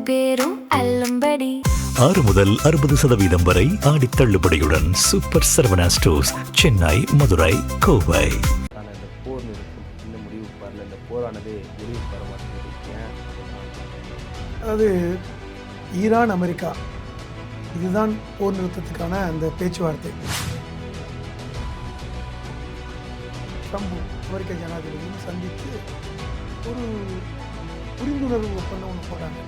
பேரும் அல்லும்படி 6 முதல் 60% வரை ஆடி தள்ளுபடியுடன் சூப்பர் சரவணா ஸ்டோர்ஸ், சென்னை, மதுரை, கோவை. இந்த போர் நிறுத்தம் இன்னும் முடிவுக்கு வரல. இந்த போரானது முடிவுக்கு வர மாட்டேங்குது. ஏன்? அதாவது ஈரான் அமெரிக்கா இதுதான் போர் நிறுத்தத்துக்கான அந்த பேச்சுவார்த்தை. ட்ரம்ப் அமெரிக்க ஜனாதிபதியும் சந்தித்து ஒரு புரிந்துணர்வு ஒப்பந்தம் ஒன்று போட்டாங்க.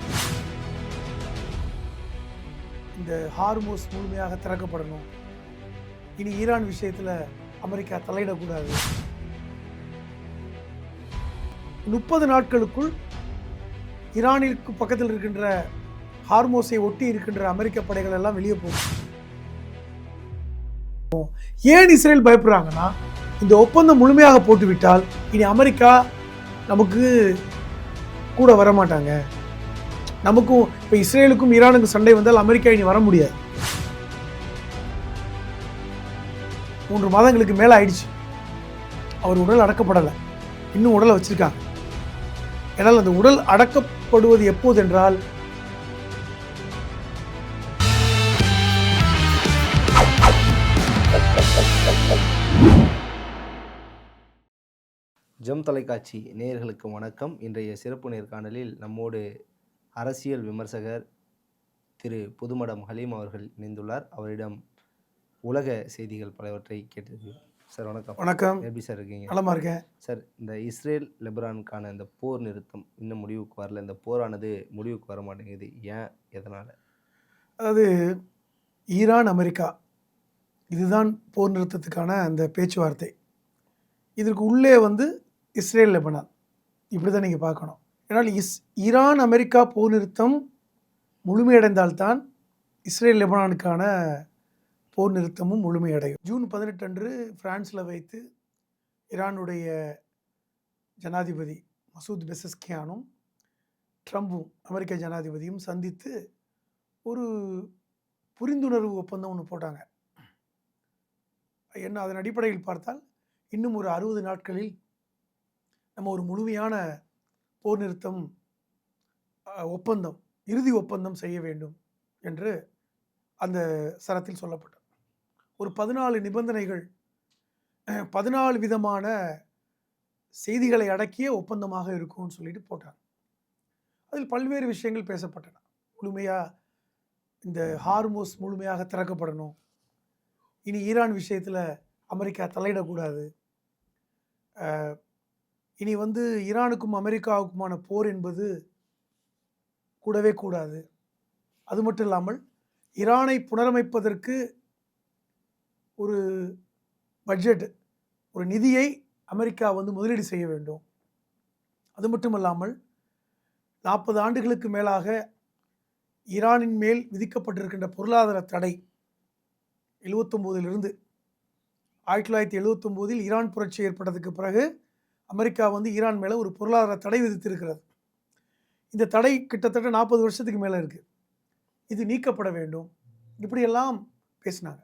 இந்த ஹார்மோஸ் முழுமையாக திறக்கப்படணும், இனி ஈரான் விஷயத்தில் அமெரிக்கா தலையிடக்கூடாது, 30 நாட்களுக்குள் ஈரானிற்கு பக்கத்தில் இருக்கின்ற ஹார்மோஸை ஒட்டி இருக்கின்ற அமெரிக்க படைகள் எல்லாம் வெளியே போகும். ஏன் இஸ்ரேல் பயப்படுறாங்கன்னா, இந்த ஒப்பந்தம் முழுமையாக போட்டுவிட்டால் இனி அமெரிக்கா நமக்கு கூட வரமாட்டாங்க, நமக்கும் இப்போ இஸ்ரேலுக்கும் ஈரானுக்கும் சண்டை வந்தால் அமெரிக்கா இனி வர முடியாது. 3 மாதங்களுக்கு மேலே ஆயிடுச்சு, அவர் உடல் அடக்கப்படலை, இன்னும் உடலை வச்சிருக்காங்க. ஏன்னால் அந்த உடல் அடக்கப்படுவது எப்போது என்றால் ஜெம் தொலைக்காட்சி நேயர்களுக்கு வணக்கம். இன்றைய சிறப்பு நேர்காணலில் நம்மோடு அரசியல் விமர்சகர் திரு புதுமடம் ஹலீம் அவர்கள் இணைந்துள்ளார். அவரிடம் உலக செய்திகள் பலவற்றை கேட்டிருக்கிறோம். சார் வணக்கம். வணக்கம். எப்படி சார் இருக்கீங்க? நலமா இருக்கேன் சார். இந்த இஸ்ரேல் லெபனானுக்கான இந்த போர் நிறுத்தம் இன்னும் முடிவுக்கு வரல. இந்த போரானது முடிவுக்கு வர மாட்டேங்குது. ஏன்? எதனால்? அதாவது ஈரான் அமெரிக்கா இதுதான் போர் நிறுத்தத்துக்கான அந்த பேச்சுவார்த்தை. இதற்கு உள்ளே இஸ்ரேல் லெபனான் இப்படி தான் நீங்கள் பார்க்கணும். ஏன்னால் ஈரான் அமெரிக்கா போர் நிறுத்தம் முழுமையடைந்தால்தான் இஸ்ரேல் லெபனானுக்கான போர் நிறுத்தமும் முழுமையடையும். ஜூன் 18 அன்று பிரான்ஸில் வைத்து ஈரானுடைய ஜனாதிபதி மசூத் பெசஸ்கியானும் ட்ரம்பும் அமெரிக்க ஜனாதிபதியும் சந்தித்து ஒரு புரிந்துணர்வு ஒப்பந்தம் ஒன்று போட்டாங்க. என்ன அதன் அடிப்படையில் பார்த்தால் இன்னும் ஒரு 60 நாட்களில் நம்ம ஒரு முழுமையான போர் நிறுத்தம் ஒப்பந்தம், இறுதி ஒப்பந்தம் செய்ய வேண்டும் என்று அந்த சரத்தில் சொல்லப்பட்டது. ஒரு 14 நிபந்தனைகள், 14 விதமான செய்திகளை அடக்கிய ஒப்பந்தமாக இருக்கும்னு சொல்லிட்டு போட்டாங்க. அதில் பல்வேறு விஷயங்கள் பேசப்பட்டன. முழுமையாக இந்த ஹார்மோஸ் முழுமையாக திறக்கப்படணும், இனி ஈரான் விஷயத்தில் அமெரிக்கா தலையிடக்கூடாது, இனி ஈரானுக்கும் அமெரிக்காவுக்குமான போர் என்பது கூடவே கூடாது, அது மட்டும் இல்லாமல் ஈரானை புனரமைப்பதற்கு ஒரு பட்ஜெட், ஒரு நிதியை அமெரிக்கா முதலீடு செய்ய வேண்டும், அது மட்டும் இல்லாமல் 40 ஆண்டுகளுக்கு மேலாக ஈரானின் மேல் விதிக்கப்பட்டிருக்கின்ற பொருளாதார தடை 79 1979 ஈரான் புரட்சி ஏற்பட்டதுக்கு பிறகு அமெரிக்கா ஈரான் மேலே ஒரு பொருளாதார தடை விதித்திருக்கிறது. இந்த தடை கிட்டத்தட்ட 40 வருஷத்துக்கு மேலே இருக்குது, இது நீக்கப்பட வேண்டும், இப்படியெல்லாம் பேசினாங்க.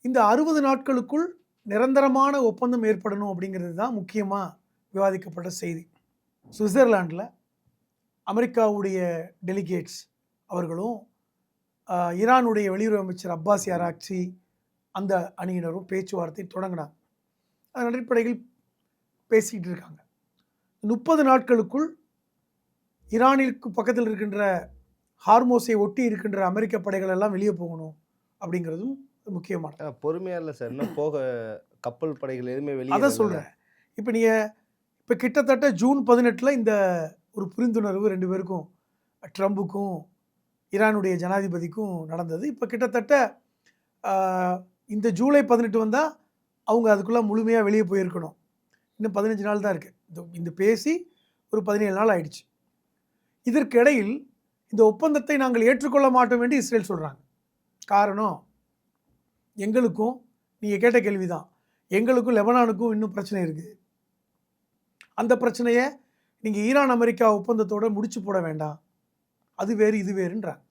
இந்த 60 நாட்களுக்குள் நிரந்தரமான ஒப்பந்தம் ஏற்படணும் அப்படிங்கிறது தான் முக்கியமாக விவாதிக்கப்பட்ட செய்தி. சுவிட்சர்லாண்டில் அமெரிக்காவுடைய டெலிகேட்ஸ் அவர்களும் ஈரானுடைய வெளியுறவு அமைச்சர் அப்பாஸ் அராக்சி அந்த அணியினரும் பேச்சுவார்த்தை தொடங்கினாங்க. அதன் அடிப்படையில் பேசிக்கிட்டு இருக்காங்க. 30 நாட்களுக்குள் ஈரானிற்கு பக்கத்தில் இருக்கின்ற ஹார்மோஸை ஒட்டி இருக்கின்ற அமெரிக்க படைகள் எல்லாம் வெளியே போகணும் அப்படிங்கிறதும் முக்கியமானது. பொறுமையாக இல்லை சார், இன்னும் போக கப்பல் படைகள் எதுவுமே வெளியே. அதை சொல்கிறேன். இப்போ கிட்டத்தட்ட ஜூன் 18 இந்த ஒரு புரிந்துணர்வு 2 பேருக்கும், ட்ரம்புக்கும் ஈரானுடைய ஜனாதிபதிக்கும் நடந்தது. இப்போ கிட்டத்தட்ட இந்த ஜூலை 18 வந்தால் அவங்க அதுக்குள்ளே முழுமையாக வெளியே போயிருக்கணும். இன்னும் 15 நாள் தான் இருக்குது. இந்த பேசி ஒரு 17 நாள் ஆயிடுச்சு. இதற்கிடையில் இந்த ஒப்பந்தத்தை நாங்கள் ஏற்றுக்கொள்ள மாட்டோம் என்று இஸ்ரேல் சொல்கிறாங்க. காரணம், எங்களுக்கும் நீங்கள் கேட்ட கேள்வி தான், எங்களுக்கும் லெபனானுக்கும் இன்னும் பிரச்சனை இருக்குது, அந்த பிரச்சனையை நீங்கள் ஈரான் அமெரிக்கா ஒப்பந்தத்தோடு முடிச்சு போட வேண்டாம், அது வேறு இது வேறுன்றாங்க.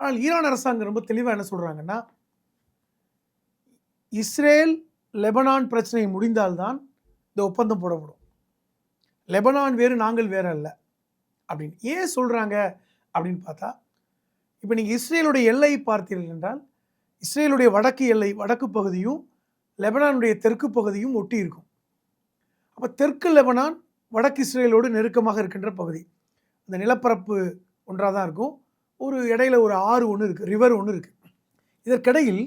ஆனால் ஈரான் அரசாங்கம் ரொம்ப தெளிவாக என்ன சொல்கிறாங்கன்னா, இஸ்ரேல் லெபனான் பிரச்சனை முடிந்தால்தான் இந்த ஒப்பந்தம் போடப்படும், லெபனான் வேறு நாங்கள் வேறு அல்ல அப்படின்னு. ஏன் சொல்கிறாங்க அப்படின்னு பார்த்தா, இப்போ நீங்கள் இஸ்ரேலுடைய எல்லையை பார்த்தீர்கள் என்றால், இஸ்ரேலுடைய வடக்கு எல்லை, வடக்கு பகுதியும் லெபனானுடைய தெற்கு பகுதியும் ஒட்டி இருக்கும். அப்போ தெற்கு லெபனான் வடக்கு இஸ்ரேலோடு நெருக்கமாக இருக்கின்ற பகுதி. அந்த நிலப்பரப்பு ஒன்றாக தான் இருக்கும். ஒரு இடையில ஒரு ஆறு ஒன்று இருக்குது, ரிவர் ஒன்று இருக்குது. இதற்கிடையில்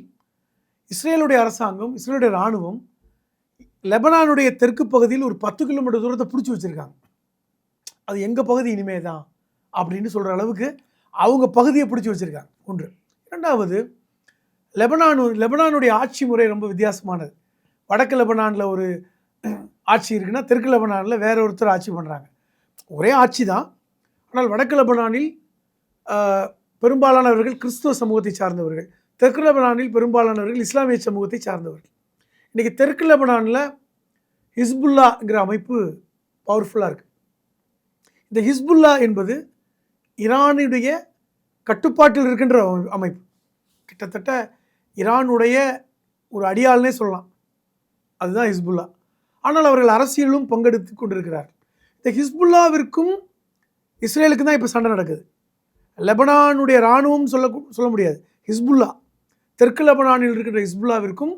இஸ்ரேலுடைய அரசாங்கம், இஸ்ரேலுடைய இராணுவம் லெபனானுடைய தெற்கு பகுதியில் ஒரு 10 கிலோமீட்டர் தூரத்தை பிடிச்சி வச்சுருக்காங்க. அது எங்கள் பகுதி இனிமே தான் அப்படின்னு சொல்கிற அளவுக்கு அவங்க பகுதியை பிடிச்சி வச்சுருக்காங்க. ஒன்று. இரண்டாவது, லெபனானுடைய ஆட்சி முறை ரொம்ப வித்தியாசமானது. வடக்கு லெபனானில் ஒரு ஆட்சி இருக்குன்னா, தெற்கு லெபனானில் வேற ஒருத்தர் ஆட்சி பண்ணுறாங்க. ஒரே ஆட்சி தான், ஆனால் வடக்கு லெபனானில் பெரும்பாலானவர்கள் கிறிஸ்துவ சமூகத்தை சார்ந்தவர்கள், தெற்கு லெபனானில் பெரும்பாலானவர்கள் இஸ்லாமிய சமூகத்தை சார்ந்தவர்கள். இன்றைக்கி தெற்கு லெபனானில் ஹிஸ்புல்லாங்கிற அமைப்பு பவர்ஃபுல்லாக இருக்குது. இந்த ஹிஸ்புல்லா என்பது ஈரானுடைய கட்டுப்பாட்டில் இருக்கின்ற அமைப்பு. கிட்டத்தட்ட ஈரானுடைய ஒரு அடியாள்னே சொல்லலாம். அதுதான் ஹிஸ்புல்லா. ஆனால் அவர்கள் அரசியலும் பங்கெடுத்து கொண்டிருக்கிறார்கள். இந்த ஹிஸ்புல்லாவிற்கும் இஸ்ரேலுக்கு தான் இப்போ சண்டை நடக்குது. லெபனானுடைய இராணுவம் சொல்ல முடியாது. ஹிஸ்புல்லா, தெற்கு லெபனானில் இருக்கின்ற ஹிஸ்புல்லாவிற்கும்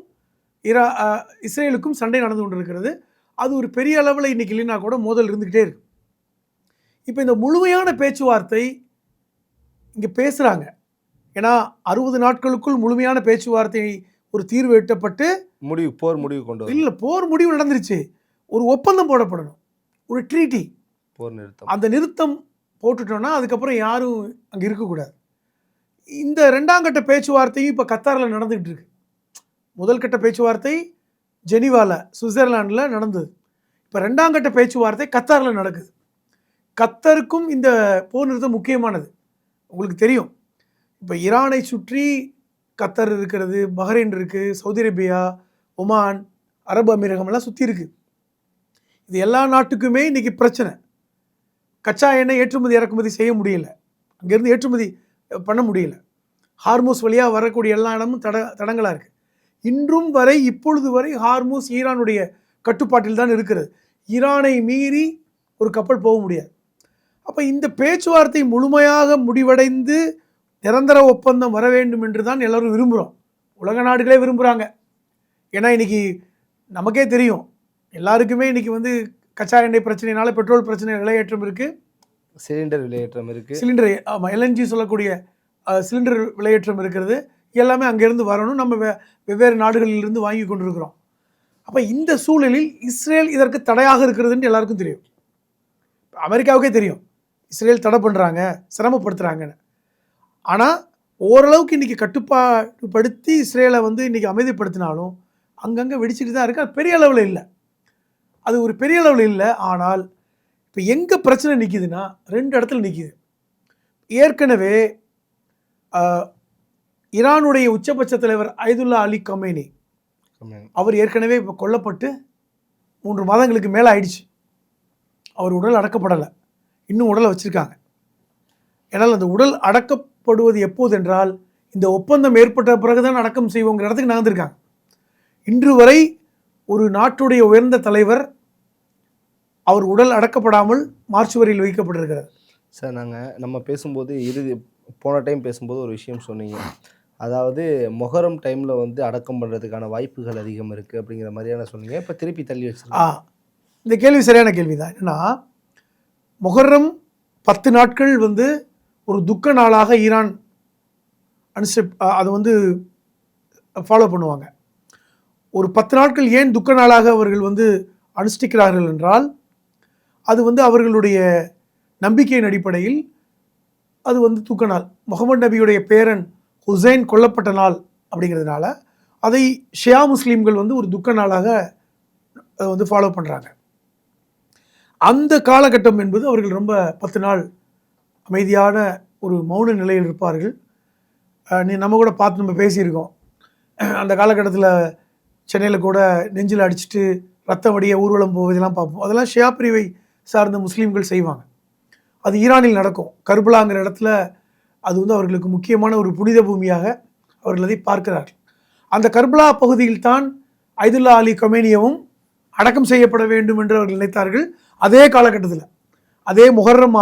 இஸ்ரேலுக்கும் சண்டை நடந்து கொண்டிருக்கிறது. அது ஒரு பெரிய அளவில் இன்றைக்கி இல்லைன்னா கூட மோதல் இருந்துக்கிட்டே இருக்கு. இப்போ இந்த முழுமையான பேச்சுவார்த்தை இங்கே பேசுகிறாங்க. ஏன்னா 60 நாட்களுக்குள் முழுமையான பேச்சுவார்த்தை ஒரு தீர்வு எட்டப்பட்டு போர் முடிவு கொண்டு இல்லை, போர் முடிவு நடந்துருச்சு. ஒரு ஒப்பந்தம் போடப்படணும், ஒரு ட்ரீட்டி, போர் நிறுத்தம். அந்த நிறுத்தம் போட்டுட்டோன்னா அதுக்கப்புறம் யாரும் அங்கே இருக்கக்கூடாது. இந்த 2ஆம் கட்ட பேச்சுவார்த்தையும் இப்போ கத்தாரில் நடந்துகிட்டு இருக்கு. முதல் கட்ட பேச்சுவார்த்தை ஜெனீவாவில், சுவிட்சர்லாண்டில் நடந்தது. இப்போ 2ஆம் கட்ட பேச்சுவார்த்தை கத்தாரில் நடக்குது. கத்தருக்கும் இந்த போர் நிறுத்தம் முக்கியமானது. உங்களுக்கு தெரியும், இப்போ ஈரானை சுற்றி கத்தர் இருக்கிறது, பஹ்ரைன் இருக்குது, சவுதி அரேபியா, ஒமான், அரபு அமீரகம் எல்லாம் சுற்றி இருக்குது. இது எல்லா நாட்டுக்குமே இன்றைக்கி பிரச்சனை. கச்சா எண்ணெய் ஏற்றுமதி இறக்குமதி செய்ய முடியல, அங்கேருந்து ஏற்றுமதி பண்ண முடியல. ஹார்மூஸ் வழியாக வரக்கூடிய எல்லா இடமும் தடங்களாக இருக்குது. இன்றும் வரை, இப்பொழுது வரை ஹார்மூஸ் ஈரானுடைய கட்டுப்பாட்டில் தான் இருக்கிறது. ஈரானை மீறி ஒரு கப்பல் போக முடியாது. அப்போ இந்த பேச்சுவார்த்தை முழுமையாக முடிவடைந்து நிரந்தர ஒப்பந்தம் வர வேண்டும் என்று தான் எல்லோரும் விரும்புகிறோம். உலக நாடுகளே விரும்புகிறாங்க. ஏன்னா இன்றைக்கி நமக்கே தெரியும், எல்லாருக்குமே இன்றைக்கி கச்சா எண்ணெய் பிரச்சனைனால பெட்ரோல் பிரச்சனை விலையேற்றம் இருக்குது, சிலிண்டர் விலையேற்றம் இருக்குது, சிலிண்டர் ஆமாம் எல்என்ஜி சொல்லக்கூடிய சிலிண்டர் விலையேற்றம் இருக்கிறது. எல்லாமே அங்கேருந்து வரணும், நம்ம வெவ்வேறு நாடுகளிலிருந்து வாங்கி கொண்டிருக்கிறோம். அப்போ இந்த சூழலில் இஸ்ரேல் இதற்கு தடையாக இருக்கிறதுன்னு எல்லாருக்கும் தெரியும். அமெரிக்காவுக்கே தெரியும் இஸ்ரேல் தடை பண்ணுறாங்க, சிரமப்படுத்துகிறாங்கன்னு. ஆனால் ஓரளவுக்கு இன்றைக்கி கட்டுப்பாடுபடுத்தி இஸ்ரேலை இன்றைக்கி அமைதிப்படுத்தினாலும் அங்கங்கே வெடிச்சிட்டு தான் இருக்குது. அது பெரிய அளவில் இல்லை, அது ஒரு பெரிய அளவில் இல்லை. ஆனால் இப்போ எங்கே பிரச்சனை நிற்கிதுன்னா 2 இடத்துல நிற்கிது. ஏற்கனவே ஈரானுடைய உச்சபட்ச தலைவர் அயதுல்லா அலி கமேனி அவர் ஏற்கனவே இப்போ கொல்லப்பட்டு 3 மாதங்களுக்கு மேலே ஆயிடுச்சு. அவர் உடல் அடக்கப்படலை, இன்னும் உடலை வச்சுருக்காங்க. ஏன்னால் அந்த உடல் அடக்கப்படுவது எப்போது என்றால் இந்த ஒப்பந்தம் ஏற்பட்ட பிறகுதான் அடக்கம் செய்வோங்கிற இடத்துக்கு நகர்ந்துருக்காங்க. இன்று வரை ஒரு நாட்டுடைய உயர்ந்த தலைவர் அவர் உடல் அடக்கப்படாமல் மார்ச் வரையில் வைக்கப்பட்டிருக்கிறார். சார், நம்ம பேசும்போது போன டைம் பேசும்போது ஒரு விஷயம் சொன்னீங்க, அதாவது மொஹரம் டைமில் அடக்கம் பண்ணுறதுக்கான வாய்ப்புகள் அதிகம் இருக்குது அப்படிங்கிற மாதிரியான சொன்னீங்க. இப்போ திருப்பி தள்ளி வச்சுருக்கா? இந்த கேள்வி சரியான கேள்வி தான். என்னென்னா, மொஹரம் 10 நாட்கள் ஒரு துக்க நாளாக ஈரான் அதை ஃபாலோ பண்ணுவாங்க. ஒரு 10 நாட்கள் ஏன் துக்க நாளாக அவர்கள் அனுஷ்டிக்கிறார்கள் என்றால், அது அவர்களுடைய நம்பிக்கையின் அடிப்படையில் அது துக்க நாள். முகமது நபியுடைய பேரன் ஹுசைன் கொல்லப்பட்ட நாள் அப்படிங்கிறதுனால அதை ஷியா முஸ்லீம்கள் ஒரு துக்க நாளாக அதை ஃபாலோ பண்ணுறாங்க. அந்த காலகட்டம் என்பது அவர்கள் ரொம்ப 10 நாள் அமைதியான ஒரு மௌன நிலையில் இருப்பார்கள். நம்ம கூட பார்த்து நம்ம பேசியிருக்கோம். அந்த காலகட்டத்தில் சென்னையில் கூட நெஞ்சில் அடிச்சுட்டு ரத்தம் வடிய ஊர்வலம் போவதெல்லாம் பார்ப்போம். அதெல்லாம் ஷியா பிரிவை சார்ந்த முஸ்லீம்கள் செய்வாங்க. அது ஈரானில் நடக்கும். கர்பலாங்கிற இடத்துல அது அவர்களுக்கு முக்கியமான ஒரு புனித பூமியாக அவர்கள் அதை பார்க்கிறார்கள். அந்த கர்பலா பகுதியில் தான் அயதுல்லா அலி கமேனியவும் அடக்கம் செய்யப்பட வேண்டும் என்று அவர்கள் நினைத்தார்கள். அதே காலகட்டத்தில், அதே முஹர்ரம்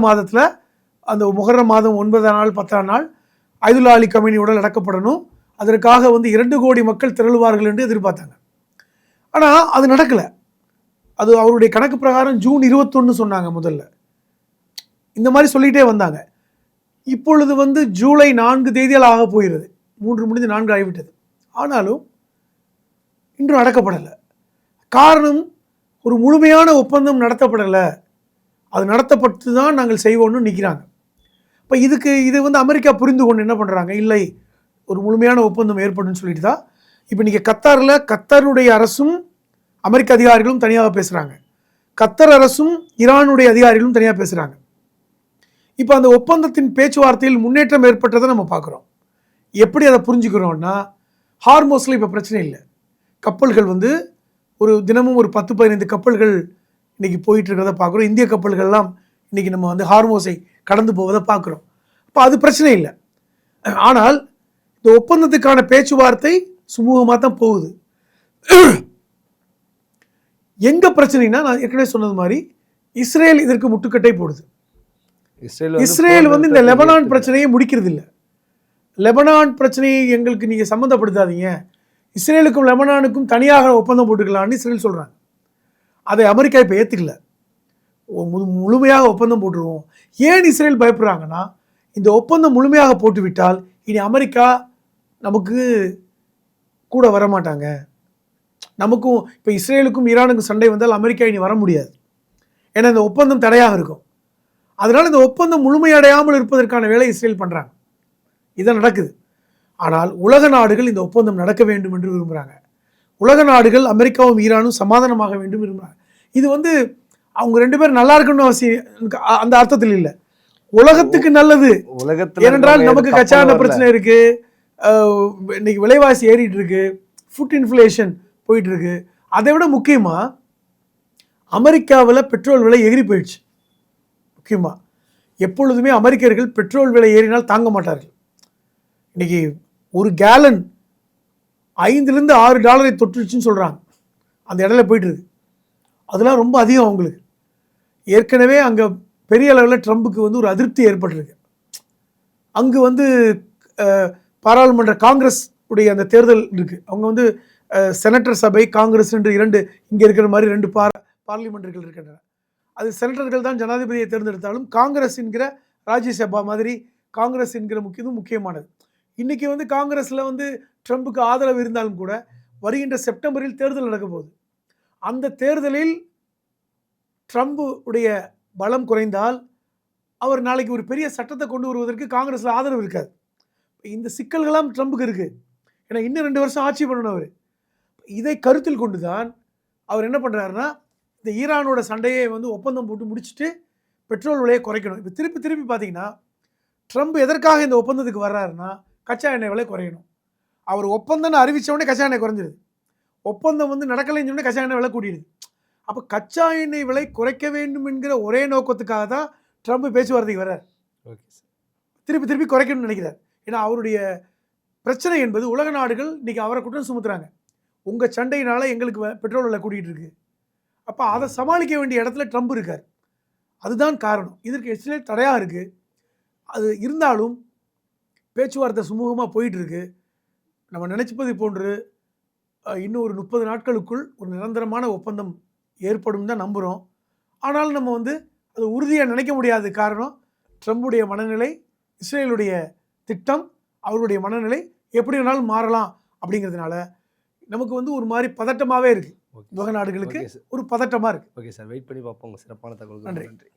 மாதத்தில் அந்த முஹர்ரம் மாதம் 9ஆம் நாள் 10ஆம் நாள் அய்துல்லா அலி கமேனி உடல் அடக்கப்படணும், அதற்காக வந்து 2 கோடி மக்கள் திரளுவார்கள் என்று எதிர்பார்த்தாங்க. ஆனால் அது நடக்கலை. அது அவருடைய கணக்கு பிரகாரம் ஜூன் 21 சொன்னாங்க முதல்ல. இந்த மாதிரி சொல்லிகிட்டே வந்தாங்க. இப்பொழுது வந்து ஜூலை 4 தேதியால் ஆக போகிறது, 3 முடிஞ்சு 4 ஆகிவிட்டது. ஆனாலும் இன்றும் அடக்கப்படலை. காரணம், ஒரு முழுமையான ஒப்பந்தம் நடத்தப்படலை. அது நடத்தப்பட்டு தான் நாங்கள் செய்வோம்னு நிற்கிறாங்க. இப்போ இது வந்து அமெரிக்கா புரிந்து கொண்டு என்ன பண்ணுறாங்க, இல்லை ஒரு முழுமையான ஒப்பந்தம் ஏற்படும்னு சொல்லிட்டு தான் இப்போ நீங்கள் கத்தாருடைய அரசும் அமெரிக்க அதிகாரிகளும் தனியாக பேசுகிறாங்க, கத்தர் அரசும் ஈரானுடைய அதிகாரிகளும் தனியாக பேசுகிறாங்க. இப்போ அந்த ஒப்பந்தத்தின் பேச்சுவார்த்தையில் முன்னேற்றம் ஏற்பட்டதை நம்ம பார்க்குறோம். எப்படி அதை புரிஞ்சுக்கிறோம்னா, ஹார்மோஸில் இப்போ பிரச்சனை இல்லை. கப்பல்கள் வந்து ஒரு தினமும் ஒரு 10-15 கப்பல்கள் இன்றைக்கி போயிட்டு இருக்கிறத பார்க்குறோம். இந்திய கப்பல்கள்லாம் இன்றைக்கி நம்ம வந்து ஹார்மோஸை கடந்து போவதை பார்க்குறோம். இப்போ அது பிரச்சனை இல்லை. ஆனால் இந்த ஒப்பந்தத்துக்கான பேச்சுவார்த்தை சுமூகமாக தான் போகுது. எங்கே பிரச்சனைனா, நான் ஏற்கனவே சொன்னது மாதிரி இஸ்ரேல் இதற்கு முட்டுக்கட்டை போடுது. இஸ்ரேல் வந்து இந்த லெபனான் பிரச்சனையை முடிக்கிறது இல்லை. லெபனான் பிரச்சனையை எங்களுக்கு நீங்கள் சம்மந்தப்படுத்தாதீங்க, இஸ்ரேலுக்கும் லெபனானுக்கும் தனியாக ஒப்பந்தம் போட்டுக்கலான்னு இஸ்ரேல் சொல்கிறாங்க. அதை அமெரிக்கா இப்போ ஏற்றுக்கல. முழுமையாக ஒப்பந்தம் போட்டுருவோம். ஏன் இஸ்ரேல் பயப்படுறாங்கன்னா, இந்த ஒப்பந்தம் முழுமையாக போட்டுவிட்டால் இனி அமெரிக்கா நமக்கு கூட வரமாட்டாங்க. நமக்கும் இப்போ இஸ்ரேலுக்கும் ஈரானுக்கும் சண்டை வந்தால் அமெரிக்கா இனி வர முடியாது. ஏன்னா இந்த ஒப்பந்தம் தடையாக இருக்கும். அதனால் இந்த ஒப்பந்தம் முழுமையடையாமல் இருப்பதற்கான வேலை இஸ்ரேல் பண்ணுறாங்க. இதான் நடக்குது. ஆனால் உலக நாடுகள் இந்த ஒப்பந்தம் நடக்க வேண்டும் என்று விரும்புகிறாங்க. உலக நாடுகள் அமெரிக்காவும் ஈரானும் சமாதானமாக வேண்டும் விரும்புகிறாங்க. இது வந்து அவங்க 2 பேரும் நல்லா இருக்கணும்னு அவசியம் அந்த அர்த்தத்தில் இல்லை, உலகத்துக்கு நல்லது. ஏனென்றால் நமக்கு கச்சா எண்ணெய் பிரச்சனை இருக்கு, இன்னைக்கு விலைவாசி ஏறிட்டு இருக்கு, ஃபுட் இன்ஃப்ளேஷன் போயிட்டு இருக்கு. அதை விட முக்கியமாக அமெரிக்காவில் பெட்ரோல் விலை எகிரி போயிடுச்சு. முக்கியமாக எப்பொழுதுமே அமெரிக்கர்கள் பெட்ரோல் விலை ஏறினால் தாங்க மாட்டார்கள். இன்னைக்கு ஒரு கேலன் $5-6 தொட்டுருச்சுன்னு சொல்கிறாங்க. அந்த இடத்துல போயிட்டு இருக்கு. அதெல்லாம் ரொம்ப அதிகம் அவங்களுக்கு. ஏற்கனவே அங்கே பெரிய அளவில் ட்ரம்புக்கு வந்து ஒரு அதிருப்தி ஏற்பட்டிருக்கு. அங்கு வந்து பாராளுமன்ற காங்கிரஸ் உடைய அந்த தேர்தல் இருக்குது. அவங்க வந்து செனட்டர் சபை, காங்கிரஸ் என்று 2 இங்கே இருக்கிற மாதிரி 2 பார்லிமெண்ட்டுகள் இருக்கின்றன. அது செனட்டர்கள் தான் ஜனாதிபதியை தேர்ந்தெடுத்தாலும் காங்கிரஸ் என்கிற ராஜ்யசபா மாதிரி காங்கிரஸ் என்கிற முக்கியமானது. இன்றைக்கி வந்து காங்கிரஸில் வந்து ட்ரம்புக்கு ஆதரவு இருந்தாலும் கூட வருகின்ற செப்டம்பரில் தேர்தல் நடக்க போகுது. அந்த தேர்தலில் ட்ரம்பு உடைய பலம் குறைந்தால் அவர் நாளைக்கு ஒரு பெரிய சட்டத்தை கொண்டு வருவதற்கு காங்கிரஸில் ஆதரவு இருக்காது. இந்த சிக்கல்களாம் ட்ரம்புக்கு இருக்குது. ஏன்னா இன்னும் 2 வருஷம் ஆட்சி பண்ணணும் அவர். இதை கருத்தில் கொண்டு தான் அவர் என்ன பண்ணுறாருன்னா, இந்த ஈரானோட சண்டையை வந்து ஒப்பந்தம் போட்டு முடிச்சுட்டு பெட்ரோல் விலையை குறைக்கணும். இப்போ திருப்பி பார்த்தீங்கன்னா ட்ரம்ப் எதற்காக இந்த ஒப்பந்தத்துக்கு வர்றாருன்னா, கச்சா எண்ணெய் விலை குறையணும். அவர் ஒப்பந்தம்னு அறிவித்தவுடனே கச்சா எண்ணெய் குறைஞ்சிருது. ஒப்பந்தம் வந்து நடக்கலைன்னு சொன்னே கச்சா எண்ணெய் விலை கூட்டிடுது. அப்போ கச்சா எண்ணெய் விலை குறைக்க வேண்டும் என்கிற ஒரே நோக்கத்துக்காக தான் ட்ரம்ப் பேச்சுவார்த்தைக்கு வர்றார். ஓகே சார், திருப்பி குறைக்கணும்னு நினைக்கிறார். ஏன்னா அவருடைய பிரச்சனை என்பது உலக நாடுகள் இன்றைக்கி அவரை குற்றம் சுமத்துறாங்க. உங்கள் சண்டையினால் எங்களுக்கு பெட்ரோல் விலை கூட்டிகிட்டு இருக்கு. அப்போ அதை சமாளிக்க வேண்டிய இடத்துல ட்ரம்ப் இருக்கார். அதுதான் காரணம். இதற்கு இஸ்ரேல் தடையாக இருக்குது. அது இருந்தாலும் பேச்சுவார்த்தை சுமூகமாக போயிட்டுருக்கு. நம்ம நினச்சிப்பது போன்று இன்னும் ஒரு 30 நாட்களுக்குள் ஒரு நிரந்தரமான ஒப்பந்தம் ஏற்படும் தான் நம்புகிறோம். ஆனாலும் நம்ம வந்து அது உறுதியாக நினைக்க முடியாத காரணம் ட்ரம்புடைய மனநிலை, இஸ்ரேலுடைய திட்டம், அவருடைய மனநிலை எப்படி வேணாலும் மாறலாம். அப்படிங்கிறதுனால நமக்கு வந்து ஒரு மாதிரி பதட்டமாகவே இருக்குது. உலக நாடுகளுக்கு ஒரு பதட்டமாக இருக்குது. ஓகே சார், வெயிட் பண்ணி பார்ப்போம். உங்கள் சிறப்பான தகவல். நன்றி.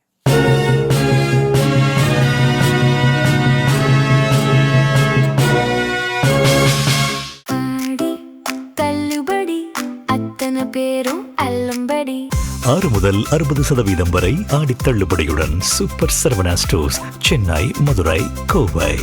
பேரும் அல்லும்படி 6 முதல் 60% வரை ஆடி தள்ளுபடியுடன் சூப்பர் சரவணா ஸ்டோர்ஸ், சென்னை, மதுரை, கோவை.